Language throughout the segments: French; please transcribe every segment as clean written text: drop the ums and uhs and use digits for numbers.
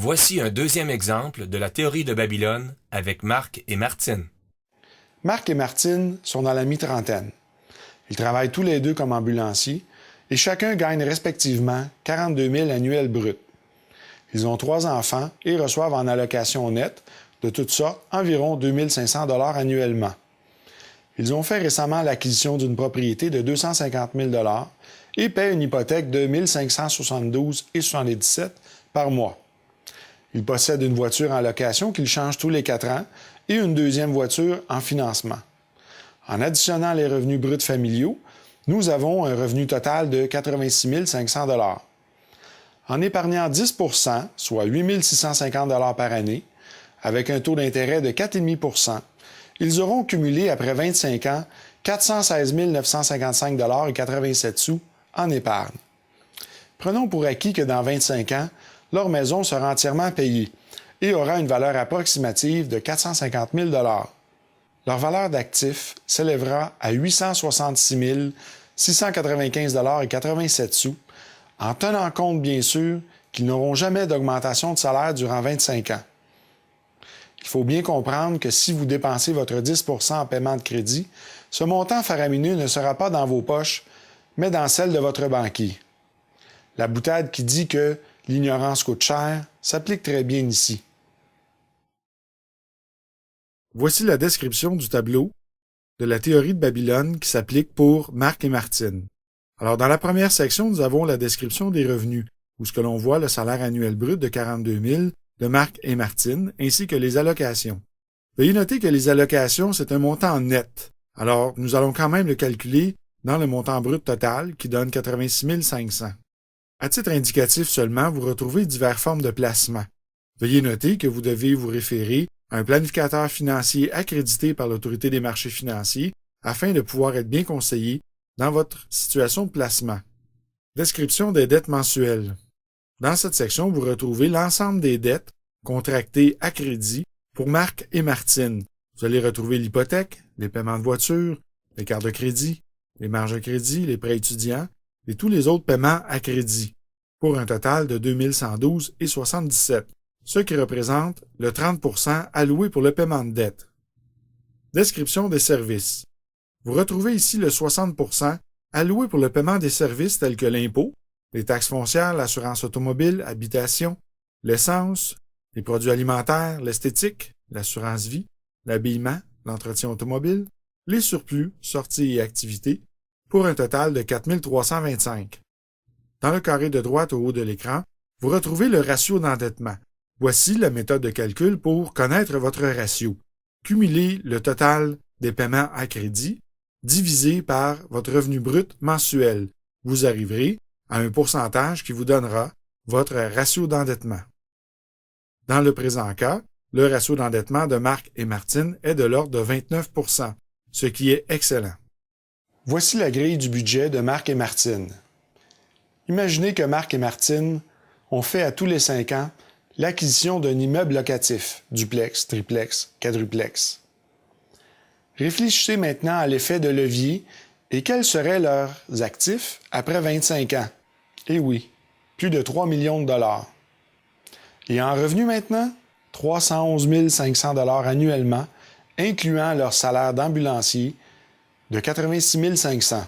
Voici un deuxième exemple de la théorie de Babylone avec Marc et Martine. Marc et Martine sont dans la mi-trentaine. Ils travaillent tous les deux comme ambulanciers et chacun gagne respectivement 42 000 annuels bruts. Ils ont 3 enfants et reçoivent en allocation nette, de toutes sortes, environ 2 500 $ annuellement. Ils ont fait récemment l'acquisition d'une propriété de 250 000 $ et paient une hypothèque de 1 572,77 $ par mois. Ils possèdent une voiture en location qu'ils changent tous les 4 ans et une deuxième voiture en financement. En additionnant les revenus bruts familiaux, nous avons un revenu total de 86 500 $. En épargnant 10 %, soit 8 650 $ par année, avec un taux d'intérêt de 4,5 %, ils auront cumulé après 25 ans 416 955,87 $ en épargne. Prenons pour acquis que dans 25 ans, leur maison sera entièrement payée et aura une valeur approximative de 450 000 $. Leur valeur d'actifs s'élèvera à 866 695,87 $ en tenant compte bien sûr qu'ils n'auront jamais d'augmentation de salaire durant 25 ans. Il faut bien comprendre que si vous dépensez votre 10 % en paiement de crédit, ce montant faramineux ne sera pas dans vos poches, mais dans celle de votre banquier. La boutade qui dit que l'ignorance coûte cher s'applique très bien ici. Voici la description du tableau de la théorie de Babylone qui s'applique pour Marc et Martine. Alors, dans la première section, nous avons la description des revenus, où ce que l'on voit le salaire annuel brut de 42 000 de Marc et Martine, ainsi que les allocations. Veuillez noter que les allocations, c'est un montant net. Alors, nous allons quand même le calculer dans le montant brut total, qui donne 86 500. À titre indicatif seulement, vous retrouvez diverses formes de placement. Veuillez noter que vous devez vous référer à un planificateur financier accrédité par l'Autorité des marchés financiers afin de pouvoir être bien conseillé dans votre situation de placement. Description des dettes mensuelles. Dans cette section, vous retrouvez l'ensemble des dettes contractées à crédit pour Marc et Martine. Vous allez retrouver l'hypothèque, les paiements de voiture, les cartes de crédit, les marges de crédit, les prêts étudiants et tous les autres paiements à crédit, pour un total de 2 112,77 $, ce qui représente le 30 % alloué pour le paiement de dette. Description des services. Vous retrouvez ici le 60 % alloué pour le paiement des services tels que l'impôt, les taxes foncières, l'assurance automobile, habitation, l'essence, les produits alimentaires, l'esthétique, l'assurance vie, l'habillement, l'entretien automobile, les surplus, sorties et activités, pour un total de 4 325. Dans le carré de droite au haut de l'écran, vous retrouvez le ratio d'endettement. Voici la méthode de calcul pour connaître votre ratio. Cumulez le total des paiements à crédit divisé par votre revenu brut mensuel. Vous arriverez à un pourcentage qui vous donnera votre ratio d'endettement. Dans le présent cas, le ratio d'endettement de Marc et Martine est de l'ordre de 29 %, ce qui est excellent. Voici la grille du budget de Marc et Martine. Imaginez que Marc et Martine ont fait à tous les 5 ans l'acquisition d'un immeuble locatif, duplex, triplex, quadruplex. Réfléchissez maintenant à l'effet de levier et quels seraient leurs actifs après 25 ans. Eh oui, plus de 3 millions de $. Et en revenus maintenant, 311 500 $ annuellement, incluant leur salaire d'ambulancier de 86 500.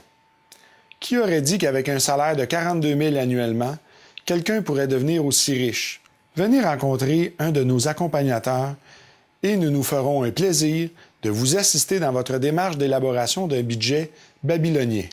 Qui aurait dit qu'avec un salaire de 42 000 annuellement, quelqu'un pourrait devenir aussi riche? Venez rencontrer un de nos accompagnateurs et nous nous ferons un plaisir de vous assister dans votre démarche d'élaboration d'un budget babylonien.